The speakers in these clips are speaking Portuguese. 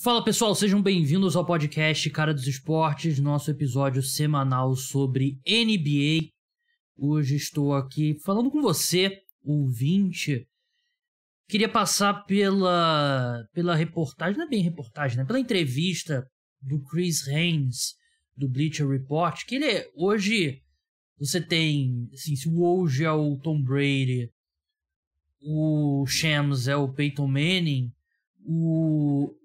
Fala pessoal, sejam bem-vindos ao podcast Cara dos Esportes, nosso episódio semanal sobre NBA. Hoje estou aqui falando com você, ouvinte. Queria passar pela reportagem, não é bem reportagem, né? Pela entrevista do Chris Haynes, do Bleacher Report, que ele hoje, você tem, assim, se o Woj é o Tom Brady, o Shams é o Peyton Manning, o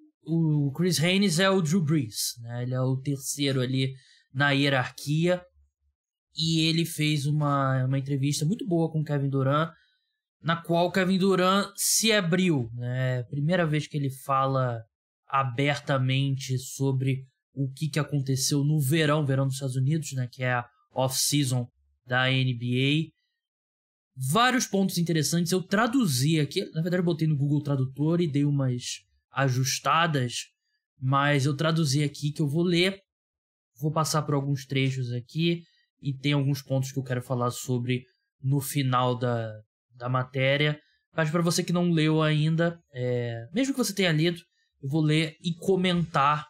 Chris Haynes é o Drew Brees, né? Ele é o terceiro ali na hierarquia. E ele fez uma entrevista muito boa com o Kevin Durant, na qual o Kevin Durant se abriu, né? Primeira vez que ele fala abertamente sobre o que aconteceu no verão dos Estados Unidos, né? Que é a off-season da NBA. Vários pontos interessantes. Eu traduzi aqui, na verdade eu botei no Google Tradutor e dei umas ajustadas, mas eu traduzi aqui que eu vou ler, vou passar por alguns trechos aqui e tem alguns pontos que eu quero falar sobre no final da matéria. Mas para você que não leu ainda, mesmo que você tenha lido, eu vou ler e comentar,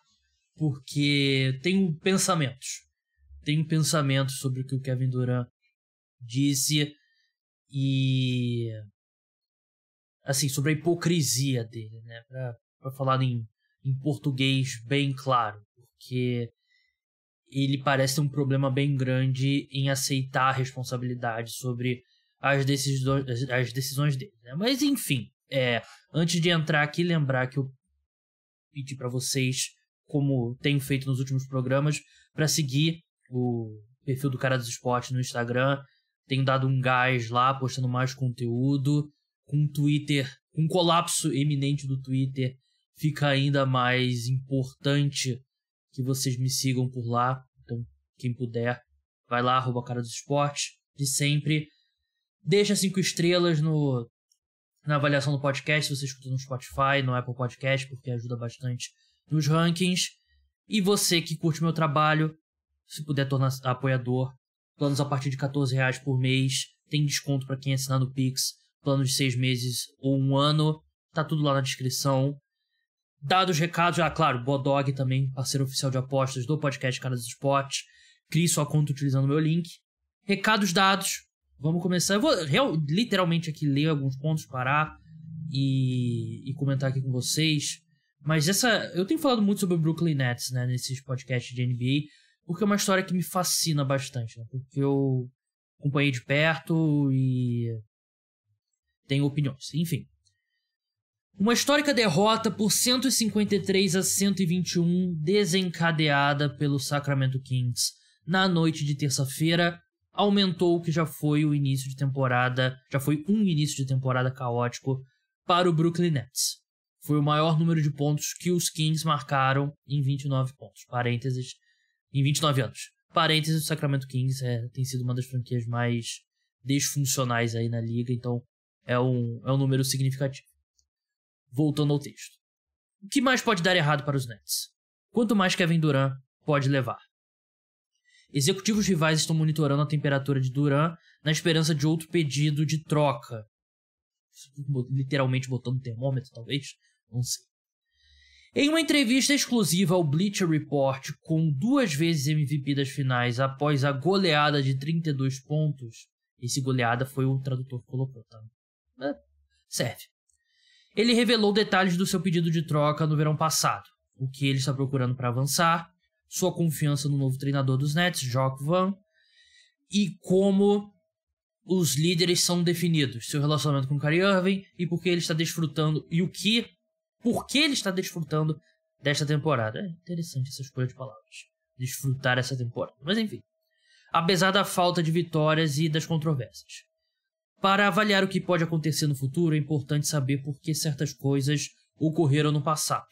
porque tenho pensamentos sobre o que o Kevin Durant disse e assim, sobre a hipocrisia dele, né? Para falar em português bem claro, porque ele parece ter um problema bem grande em aceitar a responsabilidade sobre as decisões dele, né? Mas enfim, antes de entrar aqui, lembrar que eu pedi para vocês, como tenho feito nos últimos programas, para seguir o perfil do Cara dos Esportes no Instagram. Tenho dado um gás lá, postando mais conteúdo. Com o Twitter, com o colapso eminente do Twitter, fica ainda mais importante que vocês me sigam por lá. Então, quem puder, vai lá, @Cara dos Esportes, de sempre. Deixa 5 estrelas na avaliação do podcast, se você escuta no Spotify, no Apple Podcast, porque ajuda bastante nos rankings. E você que curte meu trabalho, se puder tornar apoiador, planos a partir de R$14 por mês, tem desconto para quem assinar no Pix. Plano de 6 meses ou 1 ano, tá tudo lá na descrição. Dados os recados, claro, Bodog também, parceiro oficial de apostas do podcast Cara dos Esportes. Crie sua conta utilizando o meu link. Recados dados, vamos começar. Eu vou literalmente aqui ler alguns pontos, parar e comentar aqui com vocês. Mas eu tenho falado muito sobre o Brooklyn Nets, né, nesses podcasts de NBA, porque é uma história que me fascina bastante, né, porque eu acompanhei de perto e tenho opiniões, enfim. Uma histórica derrota por 153-121 desencadeada pelo Sacramento Kings na noite de terça-feira aumentou o que já foi um início de temporada caótico para o Brooklyn Nets. Foi o maior número de pontos que os Kings marcaram em 29 pontos, parênteses, em 29 anos. Parênteses, o Sacramento Kings tem sido uma das franquias mais disfuncionais aí na liga, então é um número significativo. Voltando ao texto. O que mais pode dar errado para os Nets? Quanto mais Kevin Durant pode levar? Executivos rivais estão monitorando a temperatura de Durant na esperança de outro pedido de troca. Literalmente botando termômetro, talvez? Não sei. Em uma entrevista exclusiva ao Bleacher Report, com 2 vezes MVP das finais após a goleada de 32 pontos, esse goleada foi o tradutor que colocou, tá? Serve. Ele revelou detalhes do seu pedido de troca no verão passado, o que ele está procurando para avançar, sua confiança no novo treinador dos Nets, Jacques Vaughn, e como os líderes são definidos, seu relacionamento com Kyrie Irving e por que ele está desfrutando por que ele está desfrutando desta temporada. É interessante essa escolha de palavras, desfrutar essa temporada, mas enfim, apesar da falta de vitórias e das controvérsias. Para avaliar o que pode acontecer no futuro, é importante saber por que certas coisas ocorreram no passado.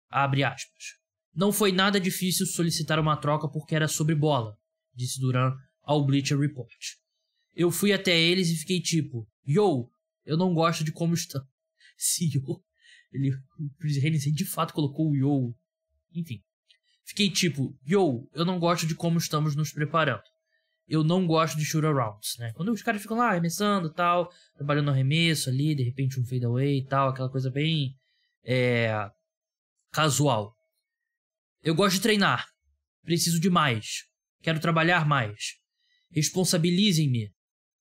Abre aspas. Não foi nada difícil solicitar uma troca porque era sobre bola, disse Durant ao Bleacher Report. Eu fui até eles e fiquei tipo, yo, eu não gosto de como estão. Se yo, o Chris Haynes de fato colocou o yo. Enfim. Fiquei tipo, yo, eu não gosto de como estamos nos preparando. Eu não gosto de shoot-arounds, né? Quando os caras ficam lá arremessando e tal, trabalhando no arremesso ali, de repente um fadeaway e tal, aquela coisa bem casual. Eu gosto de treinar. Preciso de mais. Quero trabalhar mais. Responsabilizem-me.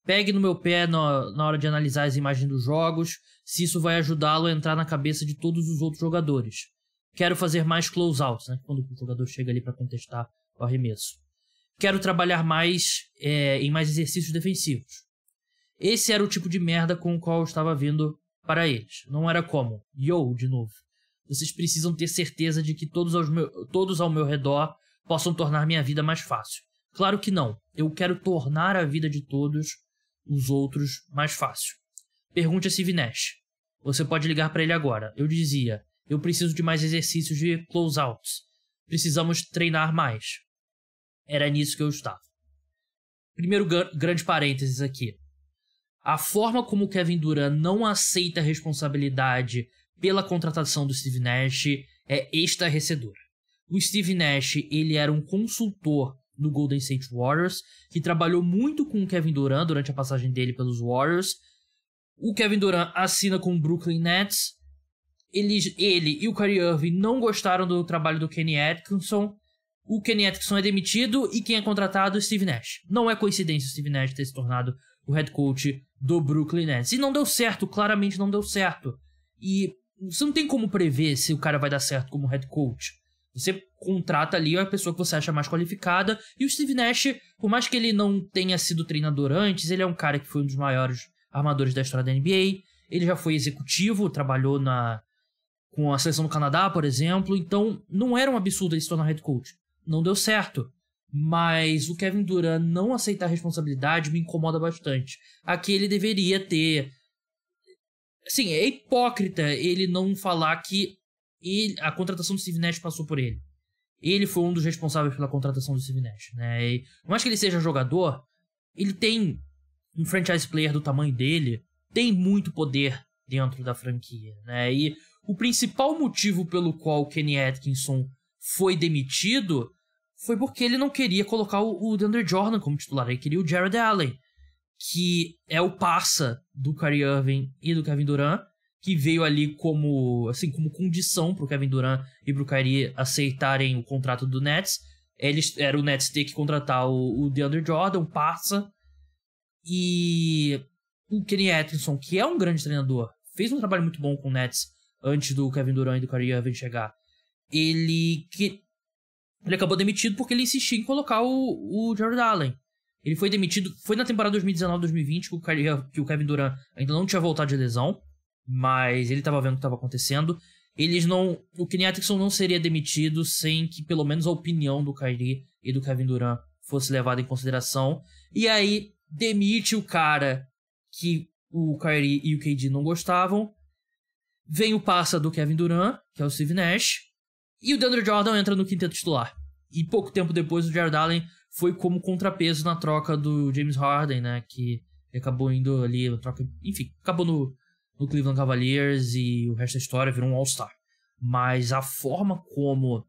Pegue no meu pé na hora de analisar as imagens dos jogos, se isso vai ajudá-lo a entrar na cabeça de todos os outros jogadores. Quero fazer mais close-outs, né? Quando o jogador chega ali para contestar o arremesso. Quero trabalhar mais em mais exercícios defensivos. Esse era o tipo de merda com o qual eu estava vindo para eles. Não era como, de novo. Vocês precisam ter certeza de que todos ao meu redor possam tornar minha vida mais fácil. Claro que não. Eu quero tornar a vida de todos os outros mais fácil. Pergunte a Steve Nash. Você pode ligar para ele agora. Eu dizia, eu preciso de mais exercícios de close-outs. Precisamos treinar mais. Era nisso que eu estava. Primeiro grande parênteses aqui. A forma como o Kevin Durant não aceita a responsabilidade pela contratação do Steve Nash é estarrecedora. O Steve Nash, ele era um consultor no Golden State Warriors, que trabalhou muito com o Kevin Durant durante a passagem dele pelos Warriors. O Kevin Durant assina com o Brooklyn Nets. Ele e o Kyrie Irving não gostaram do trabalho do Kenny Atkinson. O Kenny Atkinson é demitido e quem é contratado é o Steve Nash. Não é coincidência o Steve Nash ter se tornado o head coach do Brooklyn Nets. E não deu certo, claramente não deu certo. E você não tem como prever se o cara vai dar certo como head coach. Você contrata ali a pessoa que você acha mais qualificada. E o Steve Nash, por mais que ele não tenha sido treinador antes, ele é um cara que foi um dos maiores armadores da história da NBA. Ele já foi executivo, trabalhou com a seleção do Canadá, por exemplo. Então, não era um absurdo ele se tornar head coach. Não deu certo. Mas o Kevin Durant não aceitar a responsabilidade me incomoda bastante. Aqui ele deveria ter... Assim, é hipócrita ele não falar que a contratação do Steve Nash passou por ele. Ele foi um dos responsáveis pela contratação do Steve Nash, né? E, por mais que ele seja jogador, ele tem um franchise player do tamanho dele, tem muito poder dentro da franquia, né? E o principal motivo pelo qual o Kenny Atkinson foi demitido foi porque ele não queria colocar o DeAndre Jordan como titular, ele queria o Jared Allen, que é o parça do Kyrie Irving e do Kevin Durant, que veio ali como condição pro Kevin Durant e pro Kyrie aceitarem o contrato do Nets. Era o Nets ter que contratar o DeAndre Jordan, o parça, e o Kenny Atkinson, que é um grande treinador, fez um trabalho muito bom com o Nets antes do Kevin Durant e do Kyrie Irving chegar. Ele acabou demitido porque ele insistia em colocar o Jared Allen. Ele foi demitido, foi na temporada 2019-2020 que o Kevin Durant ainda não tinha voltado de lesão, mas ele estava vendo o que estava acontecendo. O Kenny Atkinson não seria demitido sem que pelo menos a opinião do Kyrie e do Kevin Durant fosse levada em consideração. E aí demite o cara que o Kyrie e o KD não gostavam. Vem o parça do Kevin Durant, que é o Steve Nash, e o DeAndre Jordan entra no quinteto titular. E pouco tempo depois o Jared Allen foi como contrapeso na troca do James Harden, né? Que acabou indo ali, acabou no Cleveland Cavaliers e o resto da história virou um All-Star. Mas a forma como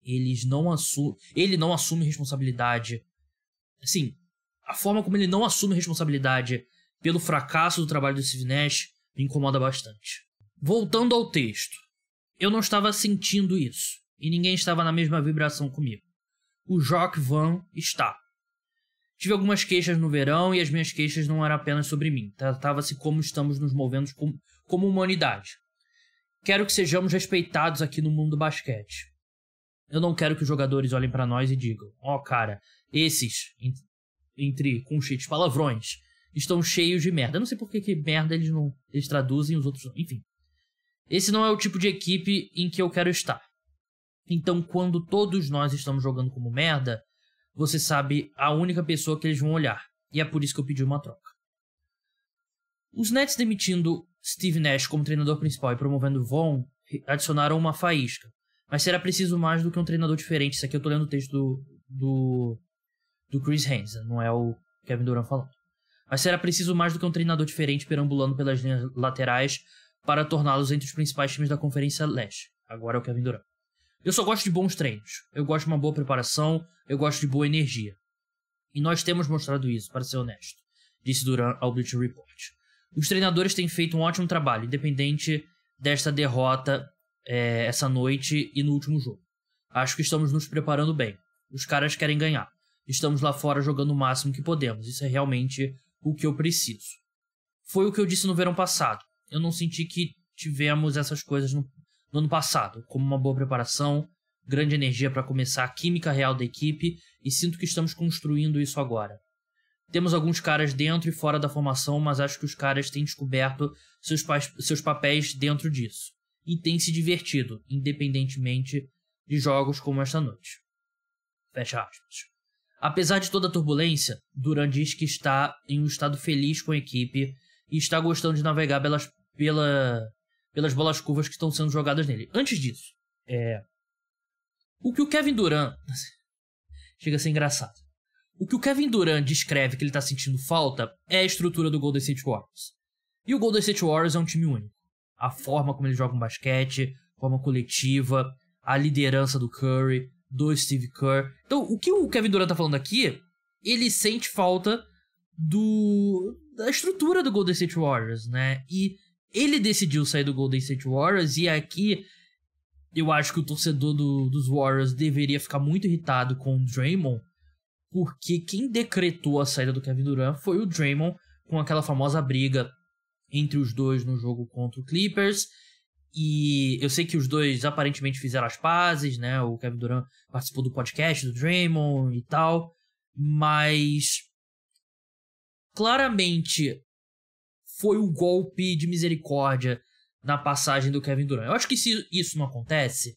ele não assume responsabilidade, assim, a forma como ele não assume responsabilidade pelo fracasso do trabalho do Steve Nash me incomoda bastante. Voltando ao texto, eu não estava sentindo isso, e ninguém estava na mesma vibração comigo. O Jacques Vaughn está. Tive algumas queixas no verão e as minhas queixas não eram apenas sobre mim. Tratava-se como estamos nos movendo como humanidade. Quero que sejamos respeitados aqui no mundo do basquete. Eu não quero que os jogadores olhem pra nós e digam: ó, cara, esses, com cheios de palavrões, estão cheios de merda. Eu não sei por que merda eles traduzem, os outros não. Enfim. Esse não é o tipo de equipe em que eu quero estar. Então, quando todos nós estamos jogando como merda, você sabe a única pessoa que eles vão olhar. E é por isso que eu pedi uma troca. Os Nets demitindo Steve Nash como treinador principal e promovendo Vaughn adicionaram uma faísca. Mas será preciso mais do que um treinador diferente. Isso aqui eu tô lendo o texto do Chris Haynes, não é o Kevin Durant falando. Mas será preciso mais do que um treinador diferente perambulando pelas linhas laterais para torná-los entre os principais times da Conferência Leste. Agora é o Kevin Durant. Eu só gosto de bons treinos. Eu gosto de uma boa preparação. Eu gosto de boa energia. E nós temos mostrado isso, para ser honesto, disse Durant ao Bleacher Report. Os treinadores têm feito um ótimo trabalho, independente desta derrota essa noite e no último jogo. Acho que estamos nos preparando bem. Os caras querem ganhar. Estamos lá fora jogando o máximo que podemos. Isso é realmente o que eu preciso. Foi o que eu disse no verão passado. Eu não senti que tivemos essas coisas no ano passado, como uma boa preparação, grande energia para começar a química real da equipe, e sinto que estamos construindo isso agora. Temos alguns caras dentro e fora da formação, mas acho que os caras têm descoberto seus papéis dentro disso. E têm se divertido, independentemente de jogos como esta noite. Fecha aspas. Apesar de toda a turbulência, Duran diz que está em um estado feliz com a equipe e está gostando de navegar pelas bolas curvas que estão sendo jogadas nele. Antes disso, o que o Kevin Durant... Chega a ser engraçado. O que o Kevin Durant descreve que ele está sentindo falta é a estrutura do Golden State Warriors. E o Golden State Warriors é um time único. A forma como eles jogam basquete, a forma coletiva, a liderança do Curry, do Steve Kerr. Então, o que o Kevin Durant tá falando aqui, ele sente falta da estrutura do Golden State Warriors, né? E ele decidiu sair do Golden State Warriors, e aqui eu acho que o torcedor dos Warriors deveria ficar muito irritado com o Draymond, porque quem decretou a saída do Kevin Durant foi o Draymond, com aquela famosa briga entre os dois no jogo contra o Clippers. E eu sei que os dois aparentemente fizeram as pazes, né? O Kevin Durant participou do podcast do Draymond e tal, mas claramente foi o golpe de misericórdia na passagem do Kevin Durant. Eu acho que se isso não acontece,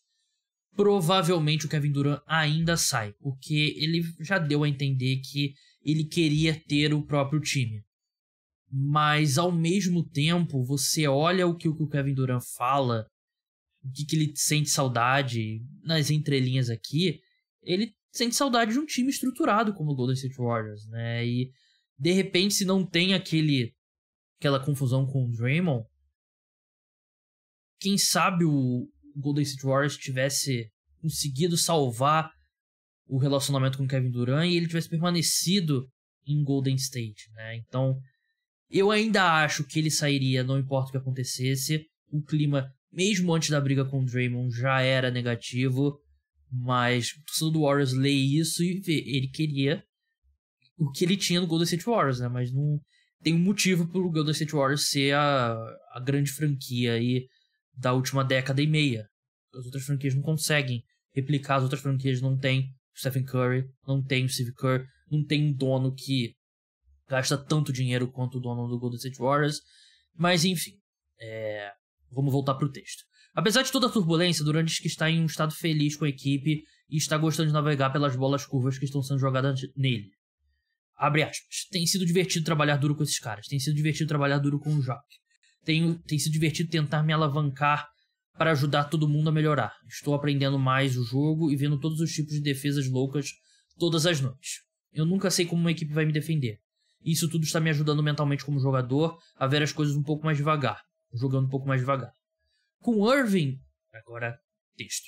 provavelmente o Kevin Durant ainda sai, porque ele já deu a entender que ele queria ter o próprio time. Mas ao mesmo tempo, você olha o que o Kevin Durant fala, o que ele sente saudade, nas entrelinhas aqui, ele sente saudade de um time estruturado como o Golden State Warriors, né? E de repente, se não tem aquela confusão com o Draymond, quem sabe o Golden State Warriors tivesse conseguido salvar o relacionamento com o Kevin Durant e ele tivesse permanecido em Golden State, né? Então, eu ainda acho que ele sairia, não importa o que acontecesse. O clima, mesmo antes da briga com o Draymond, já era negativo, mas o torcedor do Warriors lê isso e vê, ele queria o que ele tinha no Golden State Warriors, né? Mas não tem um motivo pro Golden State Warriors ser a grande franquia aí da última década e meia. As outras franquias não conseguem replicar, as outras franquias não tem o Stephen Curry, não tem o Steve Kerr, não tem um dono que gasta tanto dinheiro quanto o dono do Golden State Warriors. Mas enfim, vamos voltar pro texto. Apesar de toda a turbulência, Durant diz que está em um estado feliz com a equipe e está gostando de navegar pelas bolas curvas que estão sendo jogadas nele. Abre aspas. Tem sido divertido trabalhar duro com esses caras. Tem sido divertido trabalhar duro com o Jacques. Tem sido divertido tentar me alavancar para ajudar todo mundo a melhorar. Estou aprendendo mais o jogo e vendo todos os tipos de defesas loucas todas as noites. Eu nunca sei como uma equipe vai me defender. Isso tudo está me ajudando mentalmente como jogador a ver as coisas um pouco mais devagar. Jogando um pouco mais devagar. Com o Irving... Agora, texto.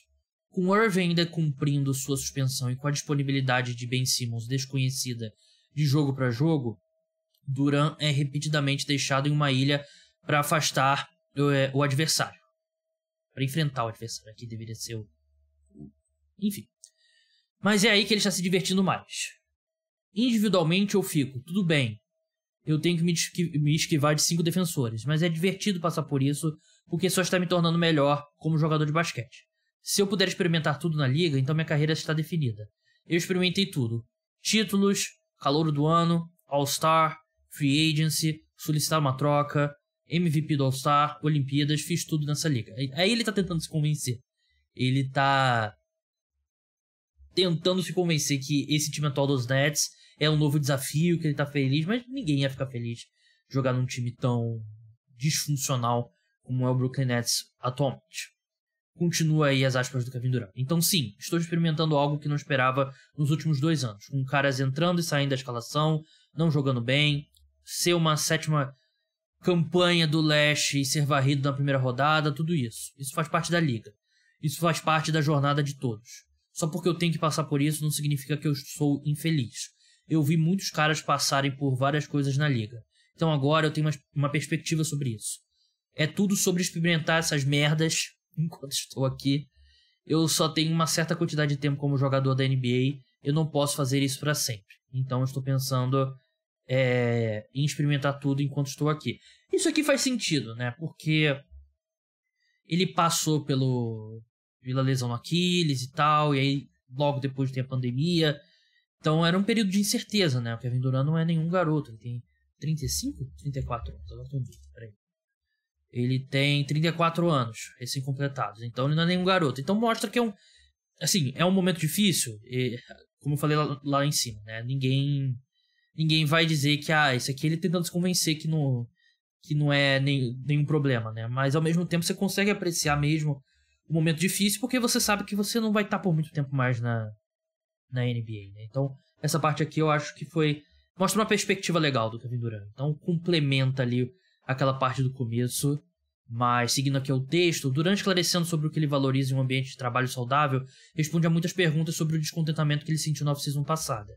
Com o Irving ainda cumprindo sua suspensão e com a disponibilidade de Ben Simmons desconhecida de jogo para jogo, Durant é repetidamente deixado em uma ilha para afastar o adversário. Para enfrentar o adversário. Aqui deveria ser Enfim. Mas é aí que ele está se divertindo mais. Individualmente eu fico, tudo bem. Eu tenho que me esquivar de 5 defensores. Mas é divertido passar por isso, porque só está me tornando melhor como jogador de basquete. Se eu puder experimentar tudo na liga, então minha carreira está definida. Eu experimentei tudo. Títulos, calouro do ano, All-Star, Free Agency, solicitar uma troca, MVP do All-Star, Olimpíadas, fiz tudo nessa liga. Aí ele tá tentando se convencer. Ele tá tentando se convencer que esse time atual dos Nets é um novo desafio, que ele tá feliz, mas ninguém ia ficar feliz jogar num time tão disfuncional como é o Brooklyn Nets atualmente. Continua aí as aspas do Kevin Durant. Então sim, estou experimentando algo que não esperava nos últimos 2 anos, com caras entrando e saindo da escalação, não jogando bem, ser uma 7ª campanha do leste e ser varrido na primeira rodada, tudo isso. Isso faz parte da liga. Isso faz parte da jornada de todos. Só porque eu tenho que passar por isso não significa que eu sou infeliz. Eu vi muitos caras passarem por várias coisas na liga. Então agora eu tenho uma perspectiva sobre isso. É tudo sobre experimentar essas merdas enquanto estou aqui. Eu só tenho uma certa quantidade de tempo como jogador da NBA. Eu não posso fazer isso para sempre. Então eu estou pensando em experimentar tudo enquanto estou aqui. Isso aqui faz sentido, né? Porque ele passou pela lesão no Aquiles e tal. E aí logo depois tem a pandemia. Então era um período de incerteza, né? O Kevin Durant não é nenhum garoto. Ele tem 35? 34 anos. Agora tô em dúvida, peraí. Ele tem 34 anos, recém-completados. Então ele não é nenhum garoto. Então mostra que é um momento difícil. E, como eu falei lá em cima, né? Ninguém vai dizer que isso aqui ele tentando se convencer que não é nenhum problema, né? Mas ao mesmo tempo você consegue apreciar mesmo o momento difícil porque você sabe que você não vai estar por muito tempo mais na NBA, né? Então essa parte aqui eu acho que mostra uma perspectiva legal do Kevin Durant. Então complementa ali aquela parte do começo. Mas, seguindo aqui o texto, Durant, esclarecendo sobre o que ele valoriza em um ambiente de trabalho saudável, responde a muitas perguntas sobre o descontentamento que ele sentiu na off-season passada.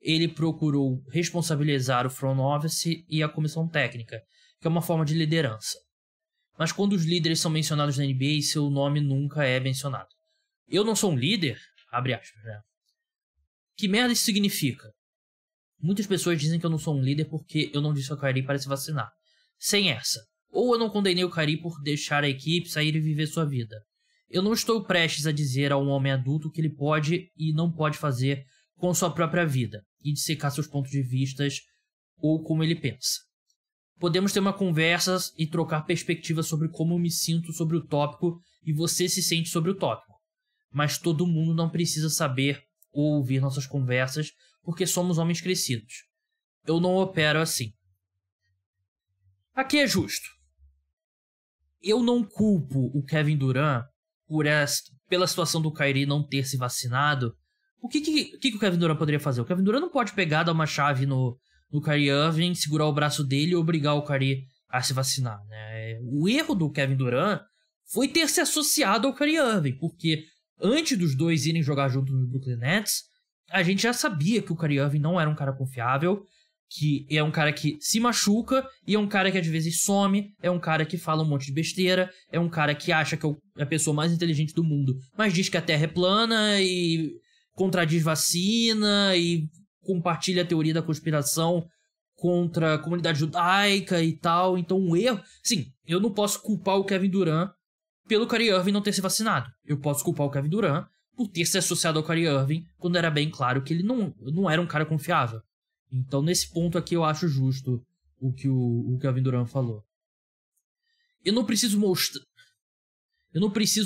Ele procurou responsabilizar o front office e a comissão técnica, que é uma forma de liderança. Mas quando os líderes são mencionados na NBA, seu nome nunca é mencionado. Eu não sou um líder? Abre aspas, né? Que merda isso significa? Muitas pessoas dizem que eu não sou um líder porque eu não disse ao Kyrie para se vacinar. Sem essa. Ou eu não condenei o Kyrie por deixar a equipe sair e viver sua vida. Eu não estou prestes a dizer a um homem adulto o que ele pode e não pode fazer com sua própria vida e dissecar seus pontos de vista ou como ele pensa. Podemos ter uma conversa e trocar perspectivas sobre como eu me sinto sobre o tópico e você se sente sobre o tópico. Mas todo mundo não precisa saber ou ouvir nossas conversas porque somos homens crescidos. Eu não opero assim. Aqui é justo. Eu não culpo o Kevin Durant pela situação do Kyrie não ter se vacinado. O que o Kevin Durant poderia fazer? O Kevin Durant não pode pegar, dar uma chave no Kyrie Irving, segurar o braço dele e obrigar o Kyrie a se vacinar, né? O erro do Kevin Durant foi ter se associado ao Kyrie Irving, porque antes dos dois irem jogar junto no Brooklyn Nets, a gente já sabia que o Kyrie Irving não era um cara confiável, que é um cara que se machuca e é um cara que às vezes some, é um cara que fala um monte de besteira, é um cara que acha que é a pessoa mais inteligente do mundo, mas diz que a Terra é plana e contradiz vacina e compartilha a teoria da conspiração contra a comunidade judaica e tal. Então um erro... Sim, eu não posso culpar o Kevin Durant pelo Kyrie Irving não ter se vacinado. Eu posso culpar o Kevin Durant por ter se associado ao Kyrie Irving quando era bem claro que ele não era um cara confiável. Então, nesse ponto aqui, eu acho justo o que o Kevin Durant falou. Eu não preciso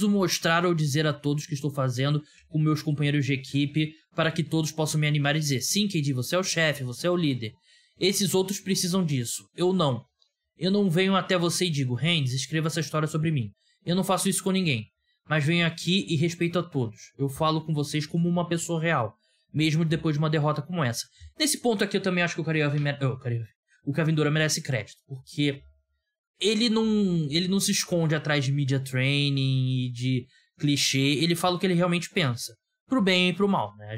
mostrar ou dizer a todos que estou fazendo com meus companheiros de equipe para que todos possam me animar e dizer: sim, KD, você é o chefe, você é o líder. Esses outros precisam disso. Eu não. Eu não venho até você e digo: Haynes, escreva essa história sobre mim. Eu não faço isso com ninguém. Mas venho aqui e respeito a todos. Eu falo com vocês como uma pessoa real. Mesmo depois de uma derrota como essa. Nesse ponto aqui eu também acho que o Kevin Durant merece crédito. Porque ele não se esconde atrás de media training e de clichê. Ele fala o que ele realmente pensa. Pro bem e pro mal, né?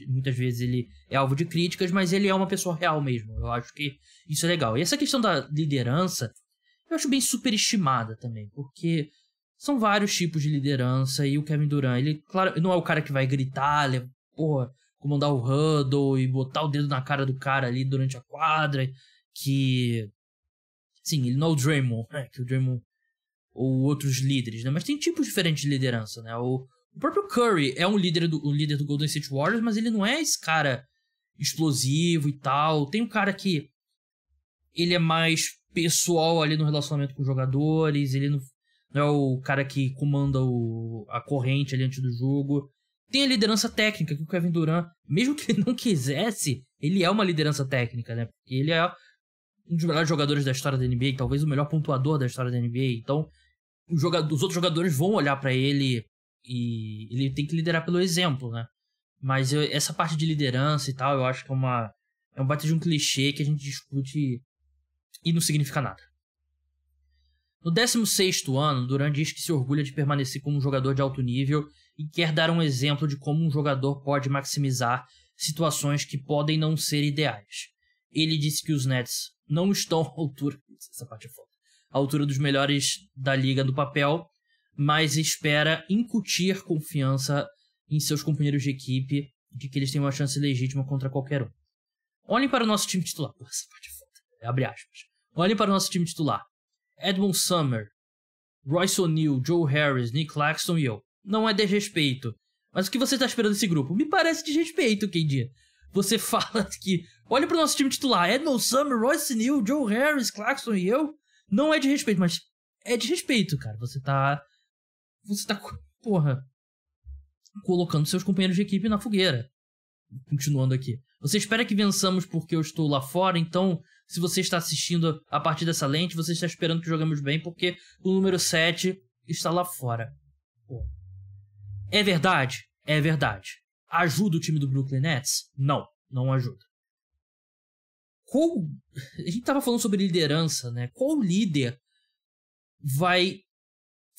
Muitas vezes ele é alvo de críticas, mas ele é uma pessoa real mesmo. Eu acho que isso é legal. E essa questão da liderança, eu acho bem superestimada também. Porque são vários tipos de liderança e o Kevin Durant, ele, claro, não é o cara que vai gritar, comandar o huddle e botar o dedo na cara do cara ali durante a quadra, que... Sim, ele não é o Draymond, né? Que o Draymond ou outros líderes, né? Mas tem tipos diferentes de liderança, né? O próprio Curry é um líder do Golden State Warriors, mas ele não é esse cara explosivo e tal. Tem um cara que ele é mais pessoal ali no relacionamento com os jogadores, ele não é o cara que comanda a corrente ali antes do jogo. Tem a liderança técnica, que o Kevin Durant, mesmo que ele não quisesse, ele é uma liderança técnica, né? Porque ele é um dos melhores jogadores da história da NBA, talvez o melhor pontuador da história da NBA. Então, os outros jogadores vão olhar pra ele e ele tem que liderar pelo exemplo, né? Mas essa parte de liderança e tal, eu acho que é um baita de um clichê que a gente discute e não significa nada. No 16º ano, Durant diz que se orgulha de permanecer como um jogador de alto nível e quer dar um exemplo de como um jogador pode maximizar situações que podem não ser ideais. Ele disse que os Nets não estão à altura... Essa parte é foda. À altura dos melhores da liga no papel, mas espera incutir confiança em seus companheiros de equipe de que eles têm uma chance legítima contra qualquer um. Olhem para o nosso time titular. Pô, essa parte é foda. Abre aspas. Olhem para o nosso time titular. Edmond Sumner, Royce O'Neal, Joe Harris, Nick Claxton e eu. Não é desrespeito. Mas o que você está esperando desse grupo? Me parece desrespeito, KD. Você fala que... Olha para o nosso time titular. Edmond Sumner, Royce O'Neal, Joe Harris, Claxton e eu. Não é desrespeito, mas é desrespeito, cara. Você tá... Porra... colocando seus companheiros de equipe na fogueira. Continuando aqui. Você espera que vençamos porque eu estou lá fora, então se você está assistindo a partir dessa lente, você está esperando que jogamos bem porque o número 7 está lá fora. Pô. É verdade? É verdade. Ajuda o time do Brooklyn Nets? Não, não ajuda. A gente tava falando sobre liderança, né? Qual líder vai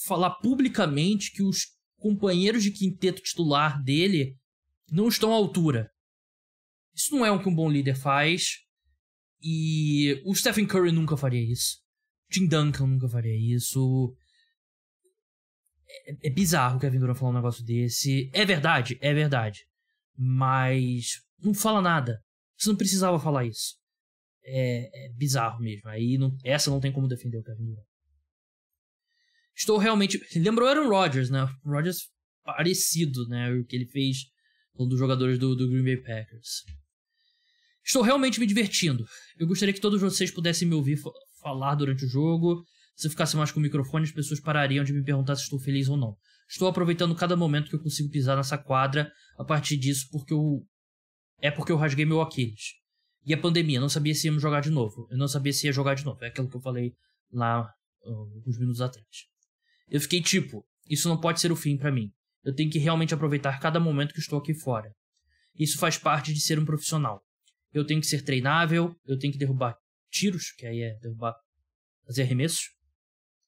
falar publicamente que os companheiros de quinteto titular dele não estão à altura? Isso não é o que um bom líder faz. E o Stephen Curry nunca faria isso. O Tim Duncan nunca faria isso. É bizarro o Kevin Durant falar um negócio desse. É verdade, é verdade. Mas não fala nada. Você não precisava falar isso. É bizarro mesmo. Aí essa não tem como defender o Kevin Durant. Estou realmente... Lembrou Aaron Rodgers, né? O Rodgers parecido, né? O que ele fez com um dos jogadores do Green Bay Packers. Estou realmente me divertindo. Eu gostaria que todos vocês pudessem me ouvir falar durante o jogo. Se eu ficasse mais com o microfone, as pessoas parariam de me perguntar se estou feliz ou não. Estou aproveitando cada momento que eu consigo pisar nessa quadra a partir disso porque eu rasguei meu Aquiles. E a pandemia, não sabia se íamos jogar de novo. Eu não sabia se ia jogar de novo. É aquilo que eu falei lá uns minutos atrás. Eu fiquei tipo, isso não pode ser o fim pra mim. Eu tenho que realmente aproveitar cada momento que estou aqui fora. Isso faz parte de ser um profissional. Eu tenho que ser treinável, eu tenho que derrubar tiros, que aí é fazer arremessos.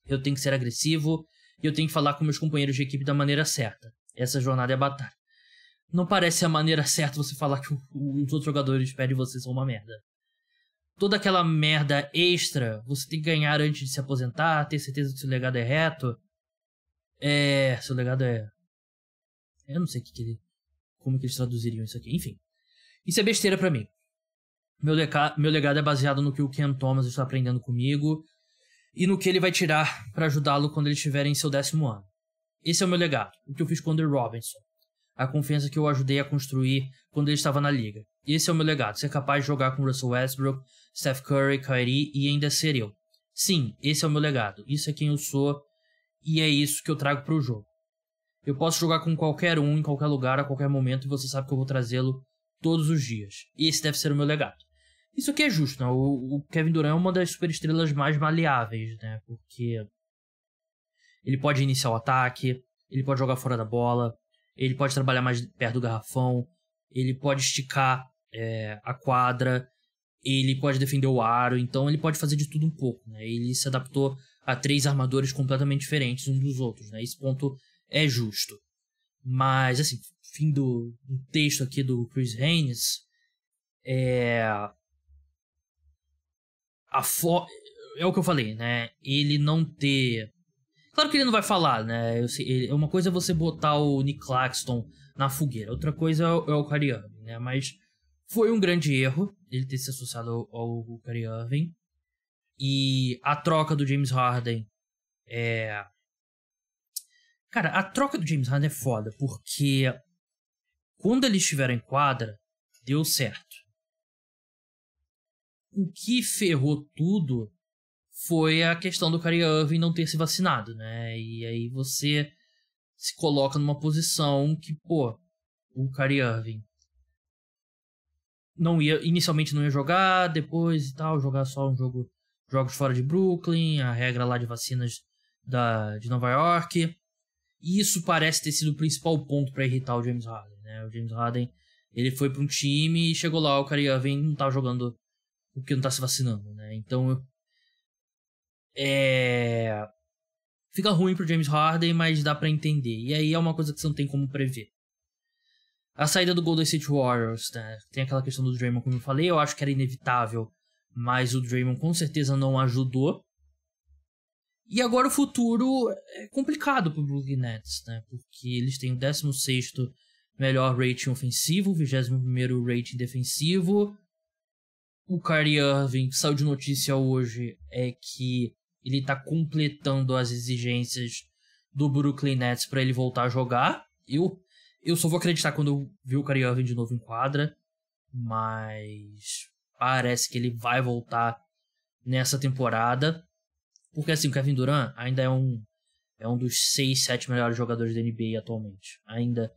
Eu tenho que ser agressivo, e eu tenho que falar com meus companheiros de equipe da maneira certa. Essa jornada é a batalha. Não parece a maneira certa você falar que os outros jogadores pedem você são uma merda. Toda aquela merda extra, você tem que ganhar antes de se aposentar, ter certeza que seu legado é reto. Seu legado é... Eu não sei como que eles traduziriam isso aqui. Enfim, isso é besteira pra mim. Meu legado é baseado no que o Cam Thomas está aprendendo comigo e no que ele vai tirar pra ajudá-lo quando ele estiver em seu 10º ano. Esse é o meu legado, o que eu fiz com o Andrew Robinson. A confiança que eu ajudei a construir quando ele estava na liga. Esse é o meu legado, ser capaz de jogar com Russell Westbrook, Steph Curry, Kyrie e ainda ser eu. Sim, esse é o meu legado, isso é quem eu sou e é isso que eu trago pro jogo. Eu posso jogar com qualquer um, em qualquer lugar, a qualquer momento e você sabe que eu vou trazê-lo todos os dias. E esse deve ser o meu legado. Isso aqui é justo, né? O Kevin Durant é uma das superestrelas mais maleáveis, né? Porque ele pode iniciar o ataque, ele pode jogar fora da bola, ele pode trabalhar mais perto do garrafão, ele pode esticar a quadra, ele pode defender o aro, então ele pode fazer de tudo um pouco, né? Ele se adaptou a 3 armadores completamente diferentes uns dos outros, né? Esse ponto é justo. Mas, assim, fim do texto aqui do Chris Haynes, é o que eu falei, né? Ele não ter... Claro que ele não vai falar, né? Uma coisa é você botar o Nick Claxton na fogueira, outra coisa é o Kyrie Irving, né? Mas foi um grande erro ele ter se associado ao Kyrie Irving. E a troca do James Harden Cara, a troca do James Harden é foda, porque quando eles estiveram em quadra, deu certo. O que ferrou tudo foi a questão do Kyrie Irving não ter se vacinado, né? E aí você se coloca numa posição que, o Kyrie Irving inicialmente não ia jogar, depois e tal, jogar só jogos fora de Brooklyn, a regra lá de vacinas de Nova York. E isso parece ter sido o principal ponto para irritar o James Harden, né? O James Harden, ele foi para um time e chegou lá, o Kyrie Irving não tá jogando porque não tá se vacinando, né? Então fica ruim pro James Harden, mas dá pra entender. E aí é uma coisa que você não tem como prever. A saída do Golden State Warriors, né? Tem aquela questão do Draymond, como eu falei, eu acho que era inevitável, mas o Draymond com certeza não ajudou. E agora o futuro é complicado pro Brooklyn Nets, né? Porque eles têm o 16º melhor rating ofensivo, 21º rating defensivo. O Kyrie Irving, saiu de notícia hoje, é que ele tá completando as exigências do Brooklyn Nets para ele voltar a jogar. Eu só vou acreditar quando eu ver o Kyrie Irving de novo em quadra, mas parece que ele vai voltar nessa temporada. Porque assim, o Kevin Durant ainda é um dos 6, 7 melhores jogadores da NBA atualmente. Ainda,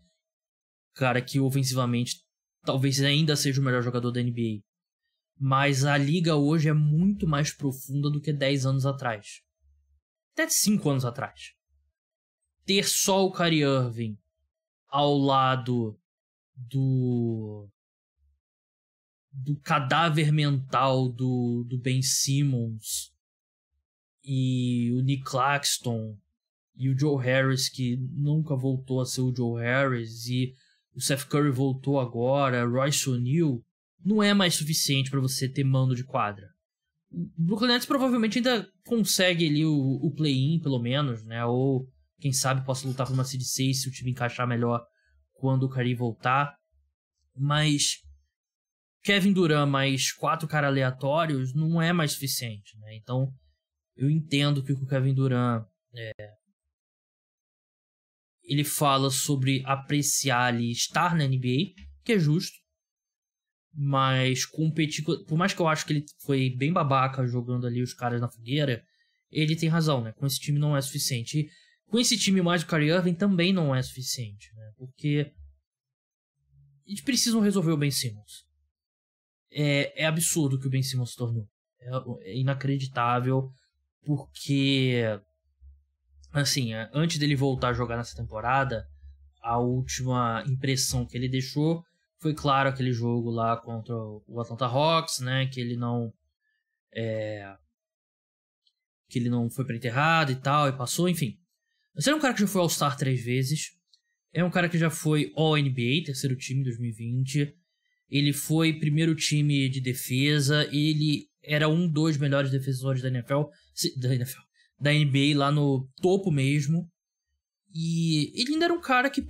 cara, que ofensivamente talvez ainda seja o melhor jogador da NBA. Mas a liga hoje é muito mais profunda do que 10 anos atrás. Até 5 anos atrás. Ter só o Kyrie Irving ao lado do cadáver mental do Ben Simmons e o Nick Claxton e o Joe Harris, que nunca voltou a ser o Joe Harris, e o Seth Curry voltou agora, Royce O'Neal, não é mais suficiente para você ter mando de quadra. O Brooklyn Nets provavelmente ainda consegue ali o play-in, pelo menos, né? Ou quem sabe possa lutar por uma seed 6 se o time encaixar melhor quando o Kyrie voltar. Mas Kevin Durant mais 4 caras aleatórios não é mais suficiente, né? Então eu entendo que o Kevin Durant ele fala sobre apreciar ali estar na NBA, que é justo, mas competir, por mais que eu acho que ele foi bem babaca jogando ali os caras na fogueira, ele tem razão, né? Com esse time não é suficiente. E com esse time mais o Kyrie Irving também não é suficiente, né? Porque eles precisam resolver o Ben Simmons. É absurdo o que o Ben Simmons se tornou. É inacreditável, porque assim, antes dele voltar a jogar nessa temporada, a última impressão que ele deixou foi, claro, aquele jogo lá contra o Atlanta Hawks, né? Que ele não foi pra enterrado e tal, e passou, enfim. Mas ele é um cara que já foi All-Star 3 vezes. É um cara que já foi All-NBA, terceiro time em 2020. Ele foi primeiro time de defesa. Ele era um dos melhores defensores da NFL, da NBA, lá no topo mesmo. E ele ainda era um cara que,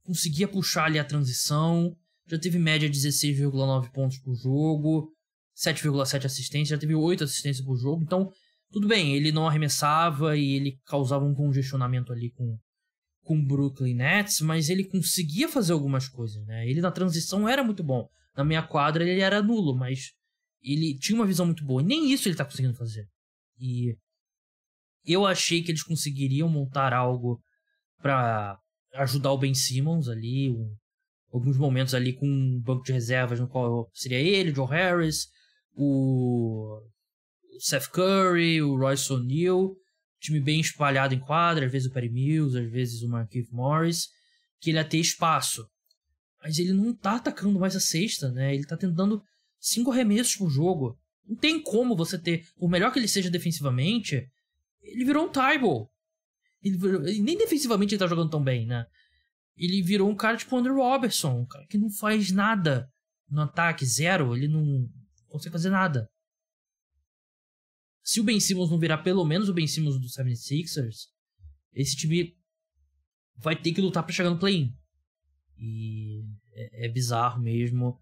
conseguia puxar ali a transição. Já teve média de 16,9 pontos por jogo, 7,7 assistências, já teve 8 assistências por jogo. Então, tudo bem, ele não arremessava e ele causava um congestionamento ali com o Brooklyn Nets, mas ele conseguia fazer algumas coisas, né? Ele na transição era muito bom. Na meia quadra ele era nulo, mas ele tinha uma visão muito boa. E nem isso ele tá conseguindo fazer. E eu achei que eles conseguiriam montar algo pra ajudar o Ben Simmons ali, alguns momentos ali com um banco de reservas no qual seria ele, o Joe Harris, o Seth Curry, o Royce O'Neal, time bem espalhado em quadra, às vezes o Patty Mills, às vezes o Markieff Morris, que ele ia ter espaço. Mas ele não tá atacando mais a cesta, né? Ele tá tentando 5 arremessos por jogo. Não tem como você ter, por melhor que ele seja defensivamente, ele virou um Tybal. Nem defensivamente ele tá jogando tão bem, né? Ele virou um cara tipo o Andrew Robertson, um cara que não faz nada no ataque, zero, ele não consegue fazer nada. Se o Ben Simmons não virar pelo menos o Ben Simmons do 76ers, esse time vai ter que lutar pra chegar no play-in. E é bizarro mesmo.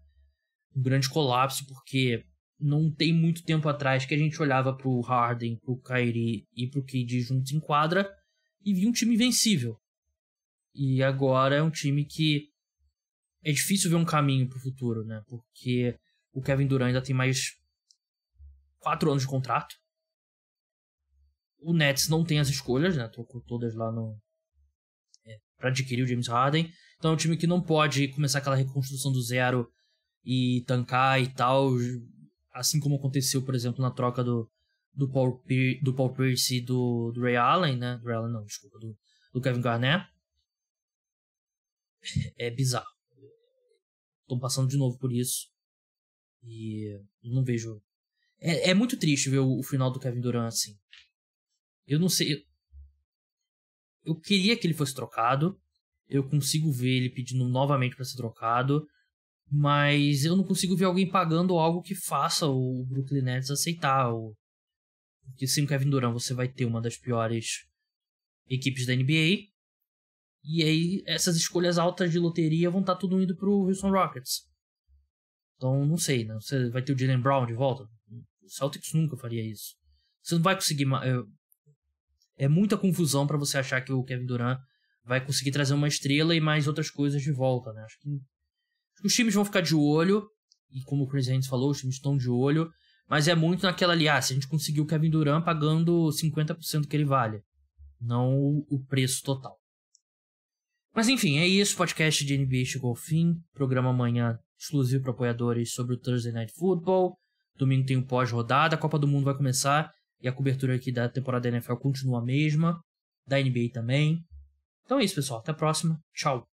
Um grande colapso, porque não tem muito tempo atrás que a gente olhava pro Harden, pro Kyrie e pro KD juntos em quadra e via um time invencível. E agora é um time que é difícil ver um caminho pro futuro, né? Porque o Kevin Durant ainda tem mais 4 anos de contrato. O Nets não tem as escolhas, né? Tô com todas lá pra adquirir o James Harden. Então é um time que não pode começar aquela reconstrução do zero e tancar e tal. Assim como aconteceu, por exemplo, na troca do Paul Pierce e do Ray Allen, né? Do Ray Allen não, desculpa. Do Kevin Garnett. É bizarro. Tô passando de novo por isso. E não vejo... É muito triste ver o final do Kevin Durant assim. Eu não sei... Eu queria que ele fosse trocado. Eu consigo ver ele pedindo novamente pra ser trocado. Mas eu não consigo ver alguém pagando algo que faça o Brooklyn Nets aceitar Porque sem o Kevin Durant você vai ter uma das piores equipes da NBA. E aí essas escolhas altas de loteria vão estar tudo indo pro Houston Rockets. Então não sei, né? Você vai ter o Jaylen Brown de volta? O Celtics nunca faria isso. Você não vai conseguir... É muita confusão pra você achar que o Kevin Durant vai conseguir trazer uma estrela e mais outras coisas de volta, né? Acho que os times vão ficar de olho. E como o Chris Haynes falou, os times estão de olho. Mas é muito naquela ali, se a gente conseguir o Kevin Durant pagando 50% que ele vale. Não o preço total. Mas enfim, é isso. O podcast de NBA chegou ao fim. Programa amanhã exclusivo para apoiadores sobre o Thursday Night Football. Domingo tem o pós-rodada. A Copa do Mundo vai começar. E a cobertura aqui da temporada da NFL continua a mesma. Da NBA também. Então é isso, pessoal. Até a próxima. Tchau.